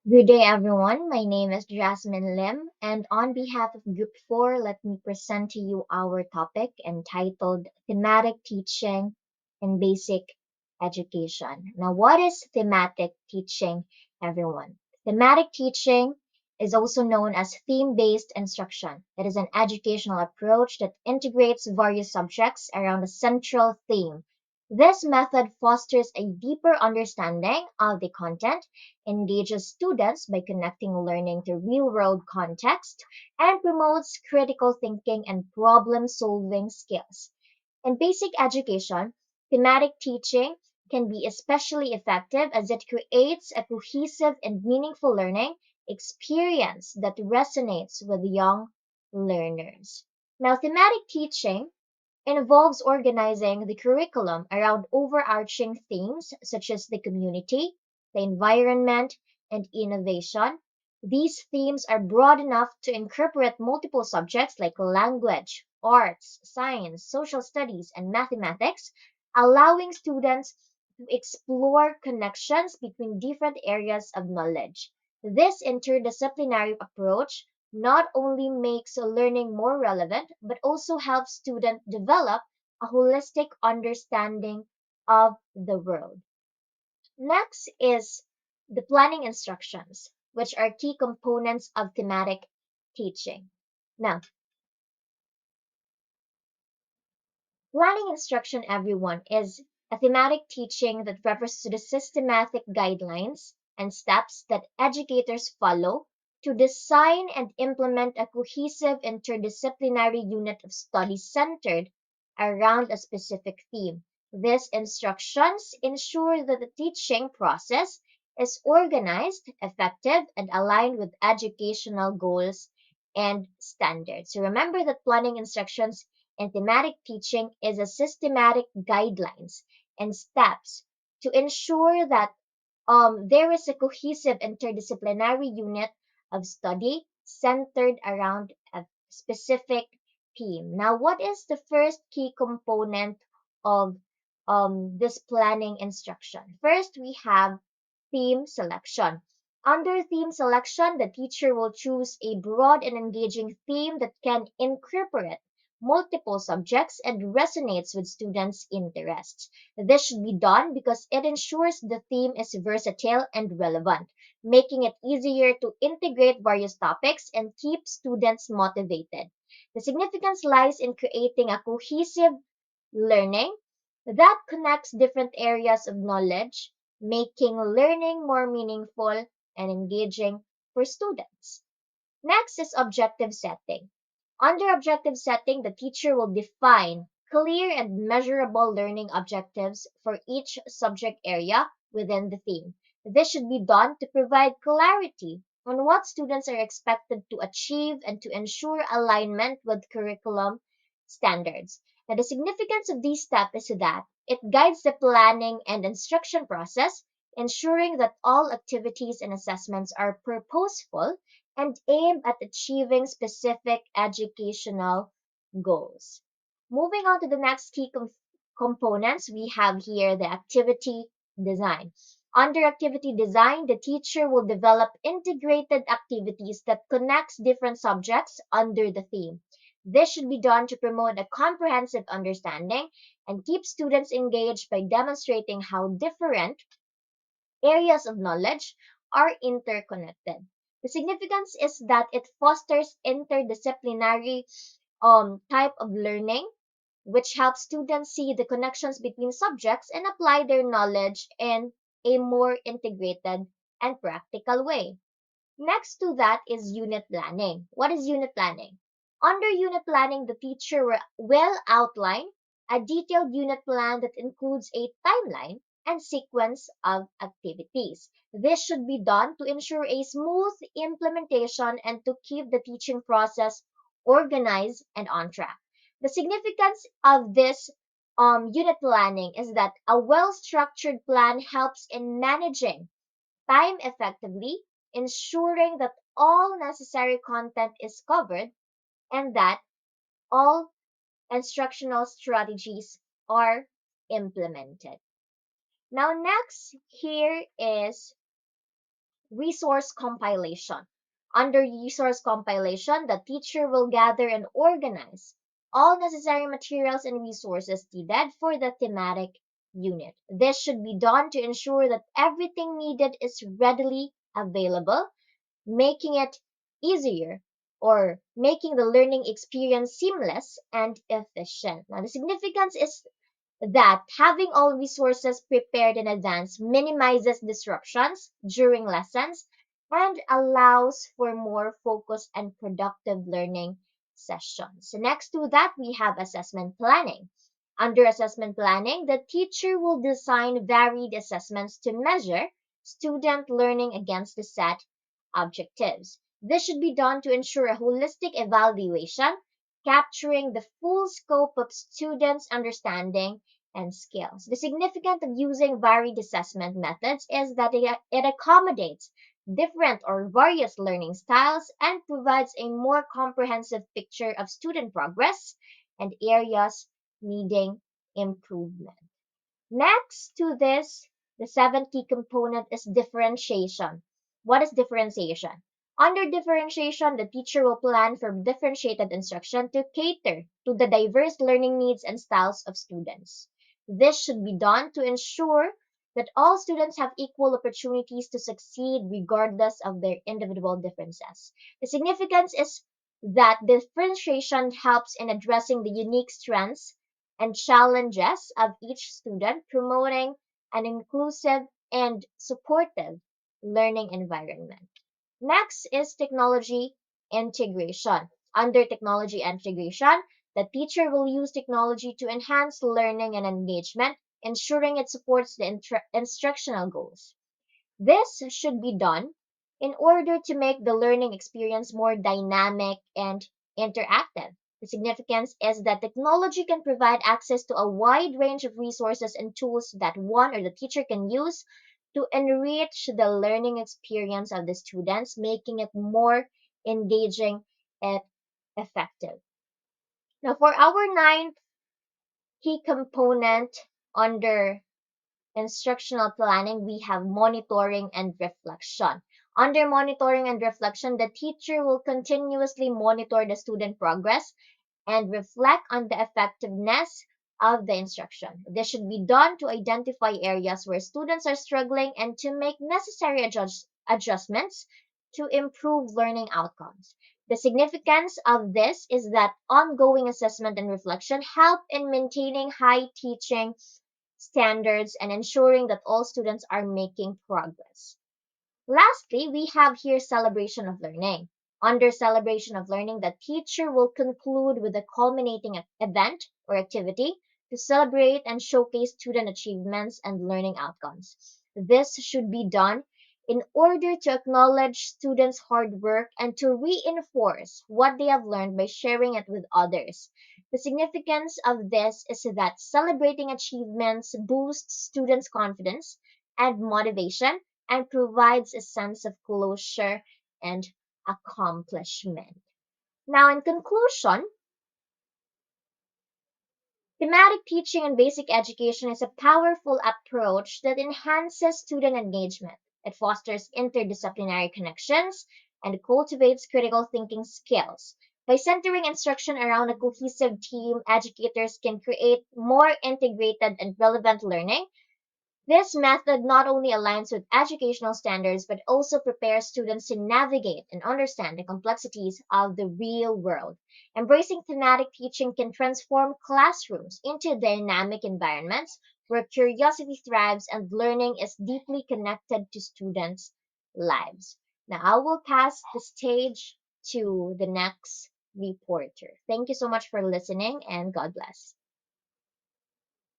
Good day, everyone. My name is Jasmine Lim, and on behalf of Group 4, let me present to you our topic entitled Thematic Teaching in Basic Education. Now, what is thematic teaching, everyone? Thematic teaching is also known as theme based instruction. It is an educational approach that integrates various subjects around a central theme. This method fosters a deeper understanding of the content, engages students by connecting learning to real world context, and promotes critical thinking and problem solving skills. In basic education, thematic teaching can be especially effective as it creates a cohesive and meaningful learning experience that resonates with young learners. Now, thematic teaching involves organizing the curriculum around overarching themes such as the community, the environment, and innovation. These themes are broad enough to incorporate multiple subjects like language, arts, science, social studies, and mathematics, allowing students to explore connections between different areas of knowledge. This interdisciplinary approach not only makes learning more relevant, but also helps students develop a holistic understanding of the world. Next is the planning instructions, which are key components of thematic teaching. Now, planning instruction, everyone, is a thematic teaching that refers to the systematic guidelines and steps that educators follow to design and implement a cohesive interdisciplinary unit of study centered around a specific theme. These instructions ensure that the teaching process is organized, effective, and aligned with educational goals and standards. So remember that planning instructions and thematic teaching is a systematic guidelines and steps to ensure that there is a cohesive interdisciplinary unit of study centered around a specific theme. Now, what is the first key component of this planning instruction? First, we have theme selection. Under theme selection, the teacher will choose a broad and engaging theme that can incorporate multiple subjects and resonates with students' interests. This should be done because it ensures the theme is versatile and relevant, making it easier to integrate various topics and keep students motivated. The significance lies in creating a cohesive learning that connects different areas of knowledge, making learning more meaningful and engaging for students. Next is objective setting. Under objective setting, the teacher will define clear and measurable learning objectives for each subject area within the theme. This should be done to provide clarity on what students are expected to achieve and to ensure alignment with curriculum standards. Now, the significance of these steps is that it guides the planning and instruction process, ensuring that all activities and assessments are purposeful and aim at achieving specific educational goals. Moving on to the next key components, we have here the activity design. Under activity design, the teacher will develop integrated activities that connects different subjects under the theme. This should be done to promote a comprehensive understanding and keep students engaged by demonstrating how different areas of knowledge are interconnected. The significance is that it fosters interdisciplinary type of learning, which helps students see the connections between subjects and apply their knowledge in a more integrated and practical way. Next to that is unit planning. What is unit planning? Under unit planning, the teacher will outline a detailed unit plan that includes a timeline and sequence of activities. This should be done to ensure a smooth implementation and to keep the teaching process organized and on track. The significance of this unit planning is that a well structured plan helps in managing time effectively, ensuring that all necessary content is covered and that all instructional strategies are implemented. Now, next, here is resource compilation. Under resource compilation, the teacher will gather and organize all necessary materials and resources needed for the thematic unit. This should be done to ensure that everything needed is readily available, making it easier or making the learning experience seamless and efficient. Now, the significance is that having all resources prepared in advance minimizes disruptions during lessons and allows for more focused and productive learning sessions. So next to that, we have assessment planning. Under assessment planning, the teacher will design varied assessments to measure student learning against the set objectives. This should be done to ensure a holistic evaluation, capturing the full scope of students' understanding and skills. The significance of using varied assessment methods is that it accommodates different or various learning styles and provides a more comprehensive picture of student progress and areas needing improvement. Next to this, the seventh key component is differentiation. What is differentiation? Under differentiation, the teacher will plan for differentiated instruction to cater to the diverse learning needs and styles of students. This should be done to ensure that all students have equal opportunities to succeed regardless of their individual differences. The significance is that differentiation helps in addressing the unique strengths and challenges of each student, promoting an inclusive and supportive learning environment. Next is technology integration. Under technology integration, the teacher will use technology to enhance learning and engagement, ensuring it supports the instructional goals. This should be done in order to make the learning experience more dynamic and interactive. The significance is that technology can provide access to a wide range of resources and tools that one or the teacher can use to enrich the learning experience of the students, making it more engaging and effective. Now, for our ninth key component under instructional planning, we have monitoring and reflection. Under monitoring and reflection, the teacher will continuously monitor the student progress and reflect on the effectiveness of the instruction. This should be done to identify areas where students are struggling and to make necessary adjustments to improve learning outcomes. The significance of this is that ongoing assessment and reflection help in maintaining high teaching standards and ensuring that all students are making progress. Lastly, we have here celebration of learning. Under celebration of learning, the teacher will conclude with a culminating event or activity to celebrate and showcase student achievements and learning outcomes. This should be done in order to acknowledge students' hard work and to reinforce what they have learned by sharing it with others. The significance of this is that celebrating achievements boosts students' confidence and motivation and provides a sense of closure and accomplishment. Now, in conclusion, thematic teaching in basic education is a powerful approach that enhances student engagement. It fosters interdisciplinary connections and cultivates critical thinking skills. By centering instruction around a cohesive team, educators can create more integrated and relevant learning. This method not only aligns with educational standards but also prepares students to navigate and understand the complexities of the real world. Embracing thematic teaching can transform classrooms into dynamic environments where curiosity thrives and learning is deeply connected to students' lives. Now, I will pass the stage to the next reporter. Thank you so much for listening and God bless.